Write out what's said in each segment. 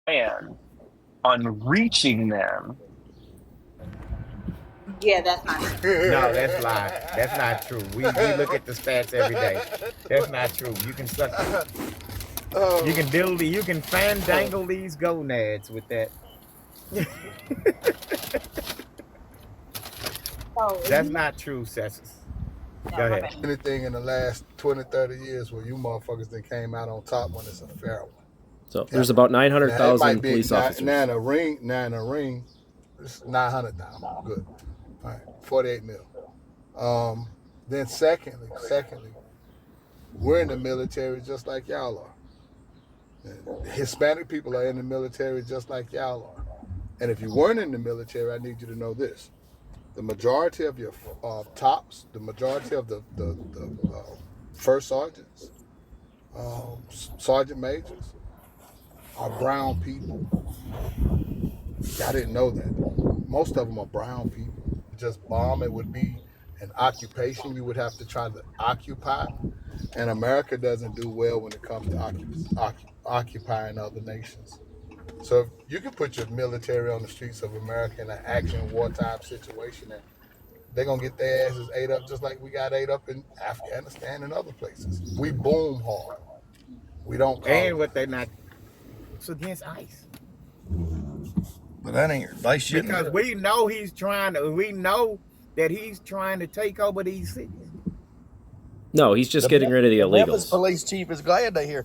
plan on reaching them. Yeah, that's not true. No, that's lie. That's not true. We look at the stats every day. That's not true. You can suck. You can diddle. You can fandangle these gonads with that. So if That's you, not true, Cessus. no, Go my ahead. bad. Anything in the last 20, 30 years where you motherfuckers that came out on top when it's a fair one. So there's Ever. about Now it might 900,000 be police officers. now in a ring. Now in a ring, it's 900 now. Good. All right, 48 mil. Then secondly, we're in the military just like y'all are. And Hispanic people are in the military just like y'all are. And if you weren't in the military, I need you to know this: the majority of your tops, the majority of the first sergeants, sergeant majors, are brown people. I didn't know that. Most of them are brown people. Just bombing would be an occupation you would have to try to occupy. And America doesn't do well when it comes to occupying other nations. So if you can put your military on the streets of America in an action wartime situation, and they're going to get their asses ate up just like we got ate up in Afghanistan and other places. We boom hard. We don't call And it. what they not. It's against ICE. But that ain't. They shouldn't. Because we know he's trying to. We know that he's trying to take over these cities. No, he's just getting rid of the Memphis illegals. police chief is glad to hear.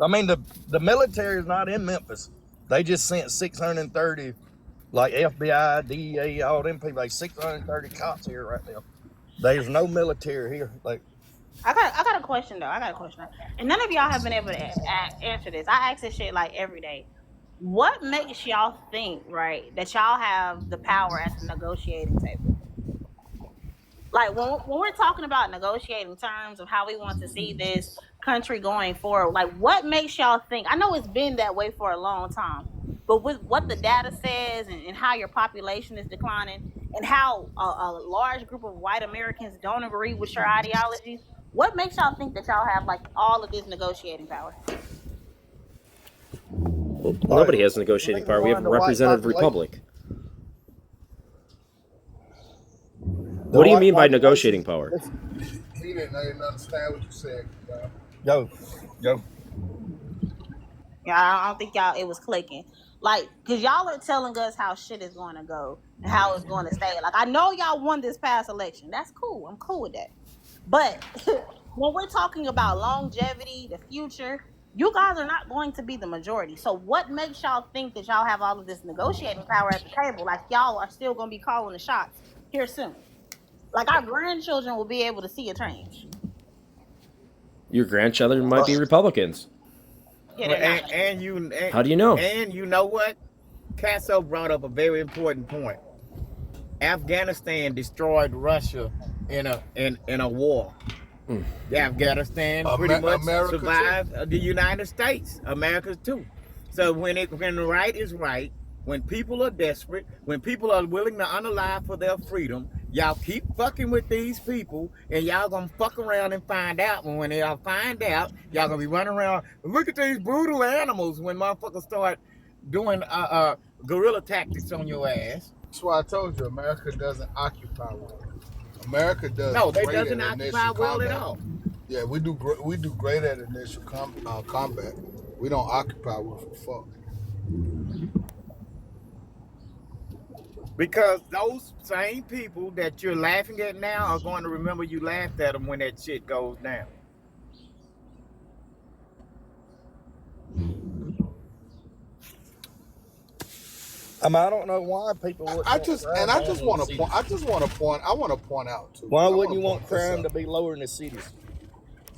I mean, the military is not in Memphis. They just sent 630, like FBI, DEA, all them people, like 630 cops here right now. There's no military here. Like, I got a question though. I got a question, and none of y'all have been able to answer this. I ask this shit like every day. What makes y'all think, right, that y'all have the power at the negotiating table? Like when we're talking about negotiating terms of how we want to see this country going forward, like what makes y'all think? I know it's been that way for a long time, but with what the data says and how your population is declining and how a large group of white Americans don't agree with your ideologies, what makes y'all think that y'all have like all of this negotiating power? Well, nobody has negotiating power. We have a the white representative population. republic. What do you mean by negotiating power? He didn't understand what you said. Go. Yeah, I don't think y'all it was clicking. Like, cause y'all are telling us how shit is going to go and how it's going to stay. Like, I know y'all won this past election. That's cool. I'm cool with that. But when we're talking about longevity, the future, you guys are not going to be the majority. So, what makes y'all think that y'all have all of this negotiating power at the table? Like, y'all are still going to be calling the shots here soon. Like, our grandchildren will be able to see a change. Your grandchildren might be Republicans. Yeah, Well, they're not. How do you know? And you know what? Casso brought up a very important point. Afghanistan destroyed Russia in a war. Afghanistan pretty much America survived the United States, America too. So when the right is right, when people are desperate, when people are willing to unalive for their freedom, y'all keep fucking with these people, and y'all gonna fuck around and find out. And when y'all find out, y'all gonna be running around. Look at these brutal animals when motherfuckers start doing guerrilla tactics on your ass. That's why I told you America doesn't occupy well. America does. No, they great doesn't at occupy initial well at combat. all. Yeah, we do great at initial combat. We don't occupy well for fuck. Because those same people that you're laughing at now are going to remember you laughed at them when that shit goes down. I mean, I don't know why people would. I want to point out too. Why wouldn't you want crime to be lower in the cities?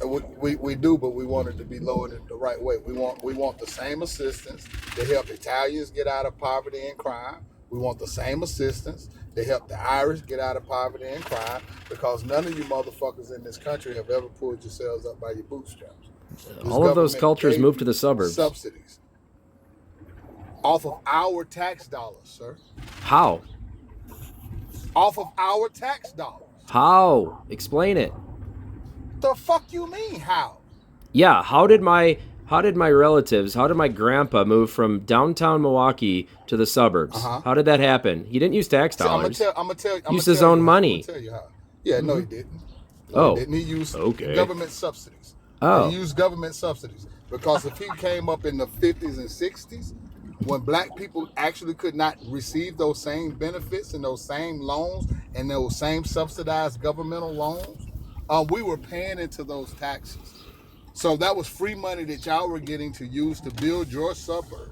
We do, but we want it to be lowered in the right way. We want the same assistance to help Italians get out of poverty and crime. We want the same assistance to help the Irish get out of poverty and crime, because none of you motherfuckers in this country have ever pulled yourselves up by your bootstraps. All of those cultures moved to the suburbs. Subsidies off of our tax dollars, sir. How? Off of our tax dollars. How? Explain it. The fuck you mean how? Yeah, how did my how did my grandpa move from downtown Milwaukee to the suburbs? Uh-huh. How did that happen? He didn't use tax See, I'm dollars. gonna tell. He used his own money. I'm gonna tell you how. Yeah, no, he didn't. No, Oh, he didn't. He used okay. government subsidies. Oh. He used government subsidies because if he came up in the 50s and 60s, when black people actually could not receive those same benefits and those same loans and those same subsidized governmental loans, we were paying into those taxes. So that was free money that y'all were getting to use to build your suburb.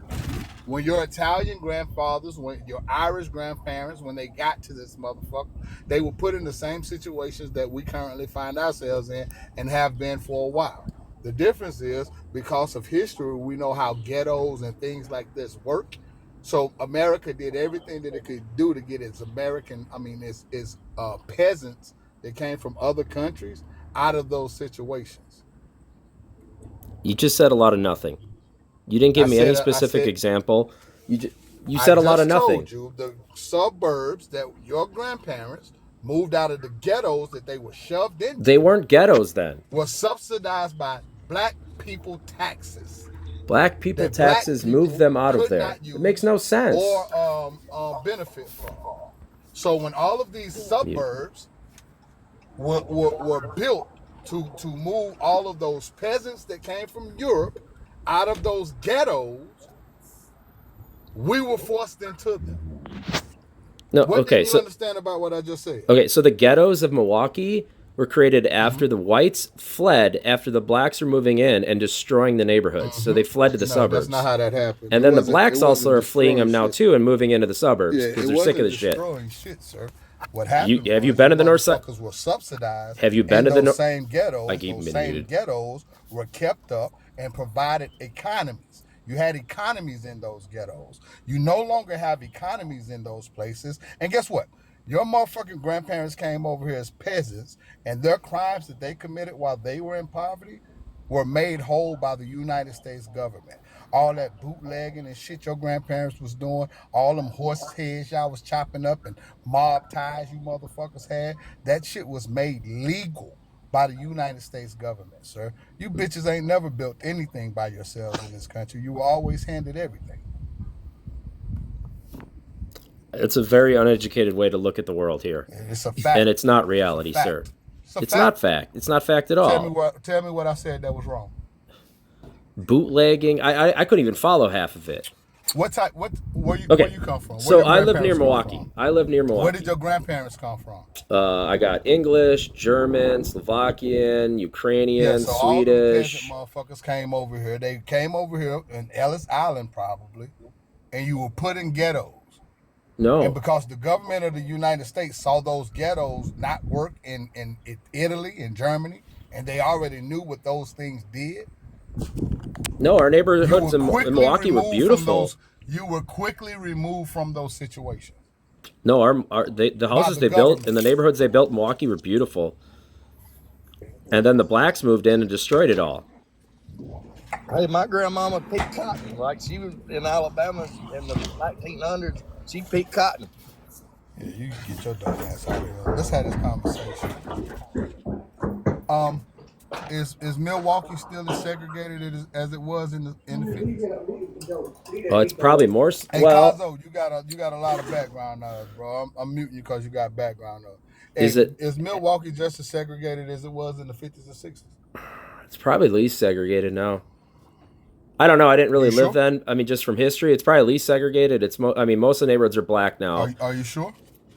When your Italian grandfathers, when your Irish grandparents, when they got to this motherfucker, they were put in the same situations that we currently find ourselves in and have been for a while. The difference is because of history, we know how ghettos and things like this work. So America did everything that it could do to get its peasants that came from other countries out of those situations. You just said a lot of nothing. You didn't give me any specific example. You said a lot of nothing. I just told you the suburbs that your grandparents moved out of the ghettos that they were shoved into. They weren't ghettos then. Were subsidized by black people taxes. Black people taxes moved them out of there. It makes no sense. Or benefit from. So when all of these suburbs were built to move all of those peasants that came from Europe out of those ghettos, we were forced into them. No, what okay, do you understand about what I just said? Okay, so the ghettos of Milwaukee were created after the whites fled after the blacks were moving in and destroying the neighborhoods. So they fled to the suburbs. That's not how that happened. And then the blacks also are fleeing them now too and moving into the suburbs because they're sick of the shit. Destroying shit, sir. What happened? Have you been to the north side? Were subsidized. Have you been to the same ghettos? Those same ghettos were kept up and provided economies. You had economies in those ghettos. You no longer have economies in those places. And guess what? Your motherfucking grandparents came over here as peasants, and their crimes that they committed while they were in poverty were made whole by the United States government. All that bootlegging and shit your grandparents was doing, all them horse heads y'all was chopping up and mob ties you motherfuckers had, that shit was made legal by the United States government, sir. You bitches ain't never built anything by yourselves in this country. You were always handed everything. It's a very uneducated way to look at the world here. It's a fact. And it's not reality, sir. It's not fact. It's not fact at all. Tell me what I said that was wrong. Bootlegging. I couldn't even follow half of it. Where you come from? So I live near Milwaukee. Where did your grandparents come from? I got English, German, Slovakian, Ukrainian, so Swedish. All the motherfuckers came over here. They came over here in Ellis Island probably, and you were put in ghettos. No. And because the government of the United States saw those ghettos not work in Italy and Germany, and they already knew what those things did. No, our neighborhoods in Milwaukee were beautiful. You were quickly removed from those situations. No, the houses they built in the neighborhoods they built in Milwaukee were beautiful. And then the blacks moved in and destroyed it all. Hey, my grandmama picked cotton. Like she was in Alabama in the 1900s. She picked cotton. Yeah, you can get your dumb ass out of here. Let's have this conversation. Is Milwaukee still as segregated as it was in the 50s? Well, it's probably more. Hey, Kazo, you got a lot of background noise, bro. I'm muting you because you got background noise. Hey, is Milwaukee just as segregated as it was in the 50s and 60s? It's probably least segregated now. I don't know. I didn't really live then. I mean, just from history, it's probably least segregated. Most of the neighborhoods are black now. Are you sure?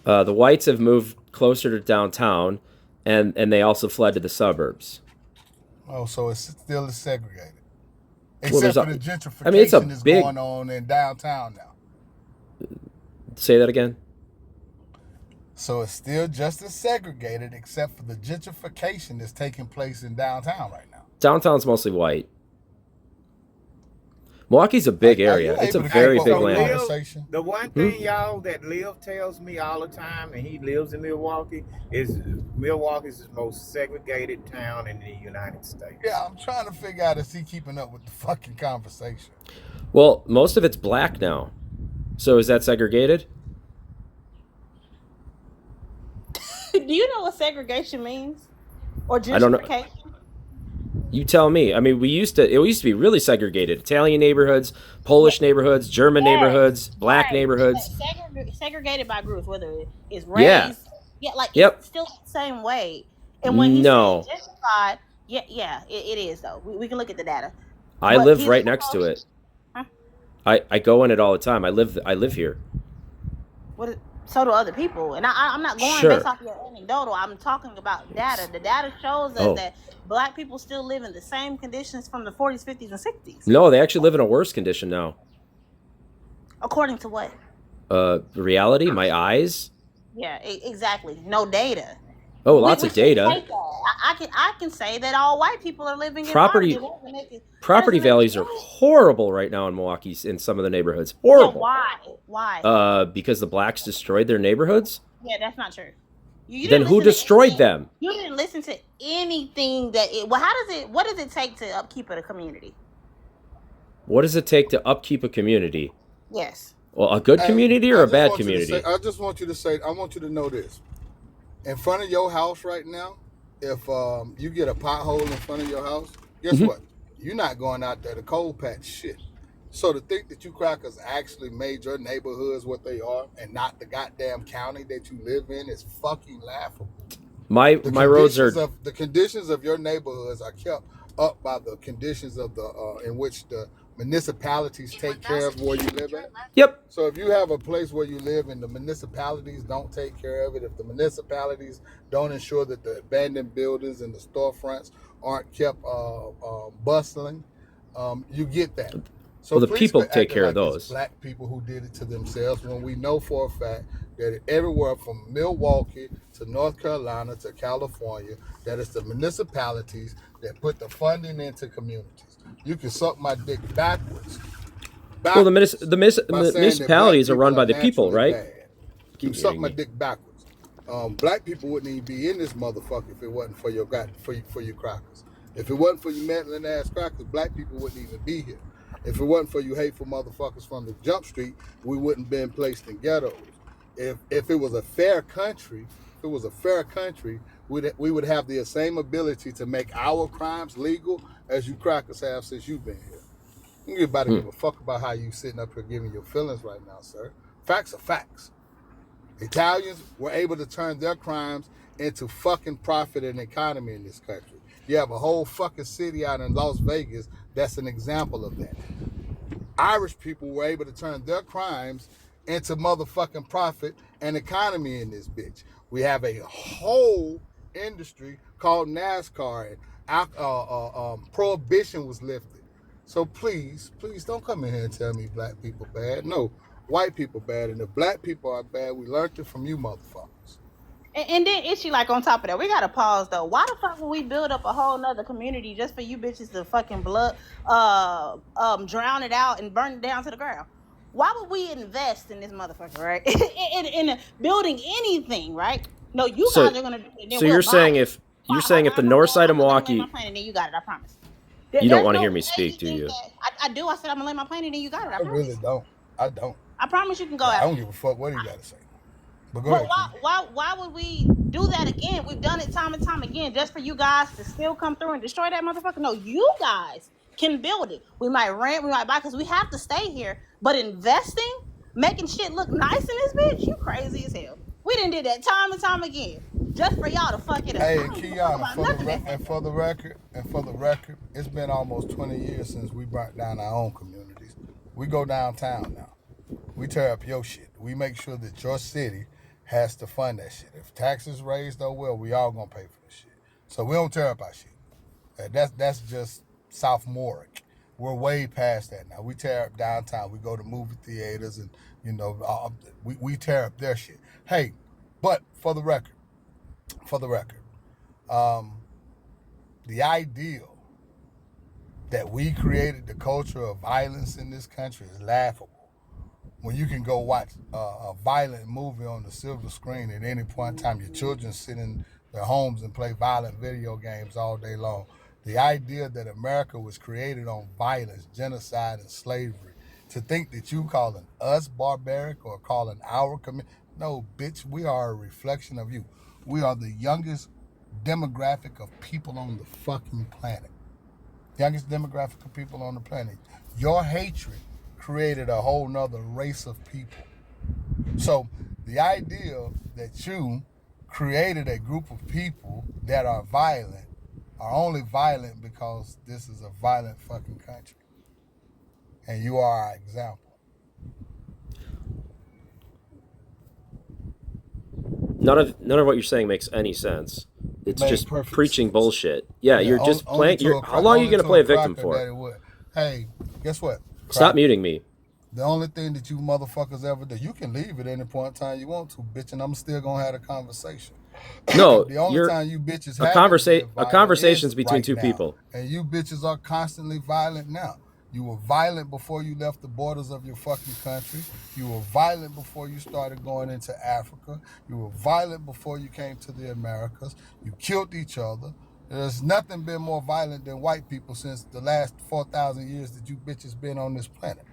The whites have moved closer to downtown, and they also fled to the suburbs. Oh, so it's still segregated, except for the gentrification that's going on in downtown now. Say that again. So it's still just as segregated, except for the gentrification that's taking place in downtown right now. Downtown's mostly white. Milwaukee's a big area. It's a very big land. The one thing y'all that Liv tells me all the time, and he lives in Milwaukee, is Milwaukee's the most segregated town in the United States. Yeah, I'm trying to figure out is he keeping up with the fucking conversation. Well, most of it's black now. So is that segregated? Do you know what segregation means? Or gentrification? I don't know. You tell me. I mean, it used to be really segregated. Italian neighborhoods, Polish neighborhoods, German Yes, neighborhoods, black right. neighborhoods. Segregated by groups, whether it's Yeah. race, yeah, like Yep. it's still the same way. And when he said No. gentrified, yeah, it is though. We can look at the data. I But live he's right next to it. Huh? I go in it all the time. I live here. So do other people, and I'm not going Sure. based off your anecdotal. I'm talking about data. The data shows us Oh. that black people still live in the same conditions from the 40s, 50s, and 60s. No, they actually live in a worse condition now. According to what? Reality, my eyes. Yeah, exactly. No data. Oh, lots We of should data. take that. I can say that all white people are living in Property poverty. property That doesn't make values are sense. horrible right now in Milwaukee in some of the neighborhoods. Yeah, Horrible. why? Because the blacks destroyed their neighborhoods. Yeah, that's not true. You Then didn't who listen to destroyed anything. them? You didn't listen to anything that it. Well, what does it take to upkeep a community? What does it take to upkeep a community? Yes. Well, a good community or a bad community? I just want you to say, I want you to know this. In front of your house right now, if you get a pothole in front of your house, guess what? You're not going out there to cold patch shit. So to think that you crackers actually made your neighborhoods what they are and not the goddamn county that you live in is fucking laughable. My roads are The conditions of your neighborhoods are kept up by the conditions of the in which the municipalities take care of where you live at. Yep. So if you have a place where you live and the municipalities don't take care of it, if the municipalities don't ensure that the abandoned buildings and the storefronts aren't kept bustling, you get that. So Well, the please people quit take acting care of like it's those. black people who did it to themselves when we know for a fact that everywhere from Milwaukee to North Carolina to California, that it's the municipalities that put the funding into communities. You can suck my dick backwards. Well, the by saying that municipalities black are run by the people, naturally right? bad. You Keep suck muting my me. dick backwards. Black people wouldn't even be in this motherfucker if it wasn't for your for you crackers. If it wasn't for you meddling ass crackers, black people wouldn't even be here. If it wasn't for you hateful motherfuckers from the jump street, we wouldn't been placed in ghettos. If it was a fair country, we would have the same ability to make our crimes legal as you crackers have since you've been here. You ain't about to give a fuck about how you sitting up here giving your feelings right now, sir. Facts are facts. Italians were able to turn their crimes into fucking profit and economy in this country. You have a whole fucking city out in Las Vegas that's an example of that. Irish people were able to turn their crimes into motherfucking profit and economy in this bitch. We have a whole industry called NASCAR and prohibition was lifted. So please don't come in here and tell me black people bad. No, white people bad. And if black people are bad, we learned it from you motherfuckers. And then issue like on top of that, we gotta pause though. Why the fuck would we build up a whole nother community just for you bitches to fucking drown it out and burn it down to the ground? Why would we invest in this motherfucker, right? in building anything, right? No, you So- guys are gonna do it. Then So we'll you're buy saying it. if the north side of Milwaukee, I'm gonna lay my plane and then you got it. I promise. You don't There's wanna no hear me way speak, do think you? that- I do. I said I'm gonna lay my plane and then you got it. I I promise. really don't. I don't. I promise you can go I out. don't give a fuck what he got to say. But go But ahead. why would we do that again? We've done it time and time again just for you guys to still come through and destroy that motherfucker. No, you guys can build it. We might rent, we might buy, because we have to stay here. But investing, making shit look nice in this bitch, you crazy as hell. We done did that time and time again just for y'all to fuck it up. Hey, I don't give a fuck Kiana, about for nothing that the record, it's been almost 20 years since we brought down our own communities. We go downtown now. We tear up your shit. We make sure that your city has to fund that shit. If taxes raised, oh well, we all gonna pay for this shit. So we don't tear up our shit. That's just sophomoric. We're way past that now. We tear up downtown. We go to movie theaters and we tear up their shit. Hey, but for the record, the ideal that we created the culture of violence in this country is laughable. When you can go watch a violent movie on the silver screen at any point in time, your children sit in their homes and play violent video games all day long. The idea that America was created on violence, genocide, and slavery, to think that you calling us barbaric or calling our community, no, bitch, we are a reflection of you. We are the youngest demographic of people on the fucking planet. youngest demographic of people on the planet. Your hatred created a whole nother race of people. So the idea that you created a group of people that are violent are only violent because this is a violent fucking country. And you are our example. None of what you're saying makes any sense. It's Made just perfect preaching sense. bullshit. Yeah, you're just playing. How long are you going to play a victim for? Hey, guess what? Stop muting me. The only thing that you motherfuckers ever do, you can leave at any point in time you want to, bitch, and I'm still gonna have a conversation. No, the only time you bitches a conversation's between two people. And you bitches are constantly violent now. You were violent before you left the borders of your fucking country. You were violent before you started going into Africa. You were violent before you came to the Americas. You killed each other. There's nothing been more violent than white people since the last 4,000 years that you bitches been on this planet.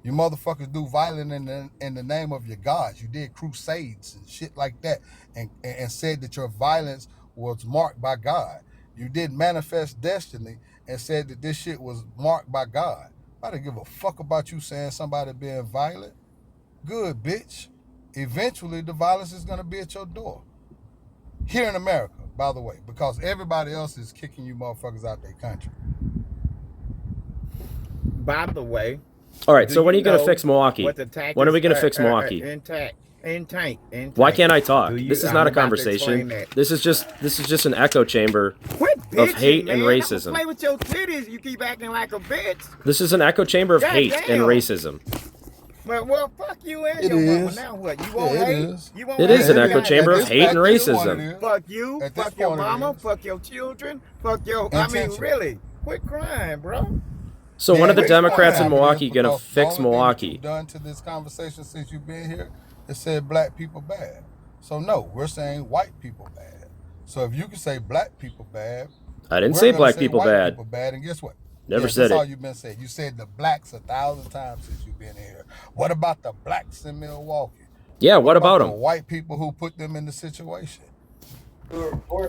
You motherfuckers do violence in the name of your gods. You did crusades and shit like that and said that your violence was marked by God. You did manifest destiny and said that this shit was marked by God. I don't give a fuck about you saying somebody being violent. Good, bitch. Eventually, the violence is going to be at your door. Here in America, by the way, because everybody else is kicking you motherfuckers out their country. By the way. All right, so when are you going to fix Milwaukee? When are we going to fix Milwaukee? Why can't I talk? This is not a conversation. This is just an echo chamber of hate and racism. Play with your titties. You keep acting like a bitch. This is an echo chamber of hate and racism. Well, fuck you and your mama. Now what? You won't hate? It is an echo chamber of hate and racism. Fuck you. Fuck your mama. Fuck your children. Fuck your. I mean, really. Quit crying, bro. So when are the Democrats in Milwaukee going to fix Milwaukee? You've done to this conversation since you've been here, it said black people bad. So no, we're saying white people bad. So if you can say black people bad, I didn't say black people bad. People bad, and guess what? Never said it. That's all you've been saying. You said the blacks 1,000 times since you've been here. What about the blacks in Milwaukee? Yeah, what about them? The white people who put them in the situation.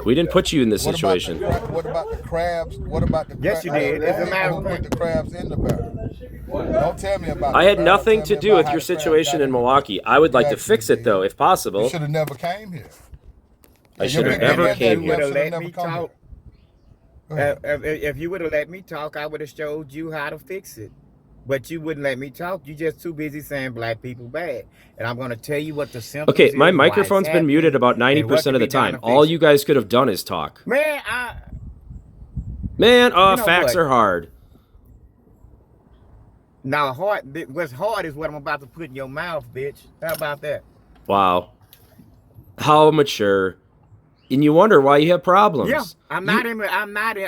We didn't put you in this situation. What about the crabs? What about the crabs? Yes, you did. It's a matter who put the crabs in the barrel. Don't tell me about. I had nothing to do with your situation in Milwaukee. I would like to fix it though, if possible. You should have never came here. I should have never came here. Let me talk. If you would have let me talk, I would have showed you how to fix it. But you wouldn't let me talk. You just too busy saying black people bad. And I'm going to tell you what the symptoms Okay, my microphone's been muted about 90% of the time. All you guys could have done is talk. Man, facts are hard. Now, what's hard is what I'm about to put in your mouth, bitch. How about that? Wow. How mature. And you wonder why you have problems. Yeah,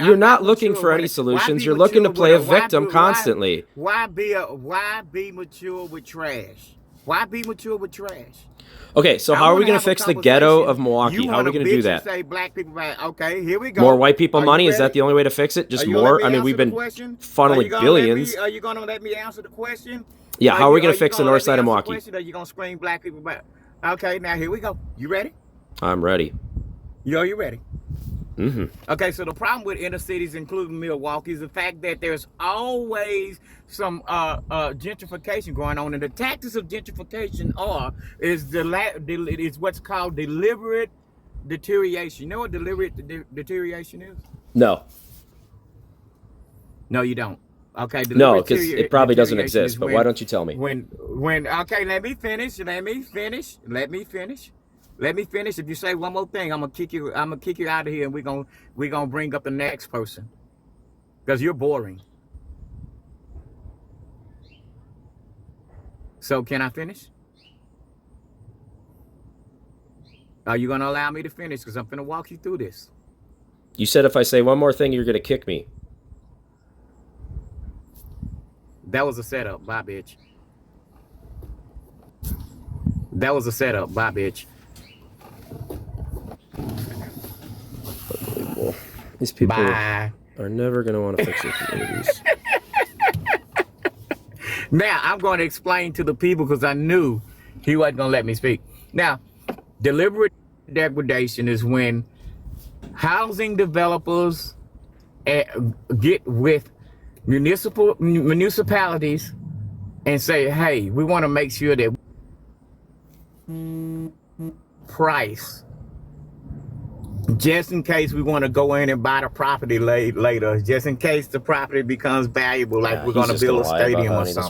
You're not looking for any solutions. You're looking to play a victim constantly. Why be mature with trash? Why be mature with trash? Okay, so how are we going to fix the ghetto of Milwaukee? How are we going to do that? Say black people bad. Okay, here we go. More white people money? Is that the only way to fix it? Just more? I mean, we've been funneling billions. Are you going to let me answer the question? Yeah, how are we going to fix the north side of Milwaukee? Are you going to scream black people bad? Okay, now here we go. You ready? I'm ready. Yo, you ready? Mm-hmm. Okay, so the problem with inner cities, including Milwaukee, is the fact that there's always some gentrification going on, and the tactics of gentrification is what's called deliberate deterioration. You know what deliberate deterioration is? No. No, you don't. Okay. No, because it probably doesn't exist. But why don't you tell me? Okay, let me finish. If you say one more thing, I'm gonna kick you out of here, and we're gonna bring up the next person. Because you're boring. So can I finish? Are you gonna allow me to finish? Because I'm gonna walk you through this. You said if I say one more thing, you're gonna kick me. That was a setup, bye bitch. That was a setup, bye bitch. Unbelievable. These people are never going to want to fix their communities. Now, I'm going to explain to the people because I knew he wasn't going to let me speak. Now, deliberate degradation is when housing developers get with municipalities and say, hey, we want to make sure that price, just in case we want to go in and buy the property later, just in case the property becomes valuable, like we're going to build a stadium or something.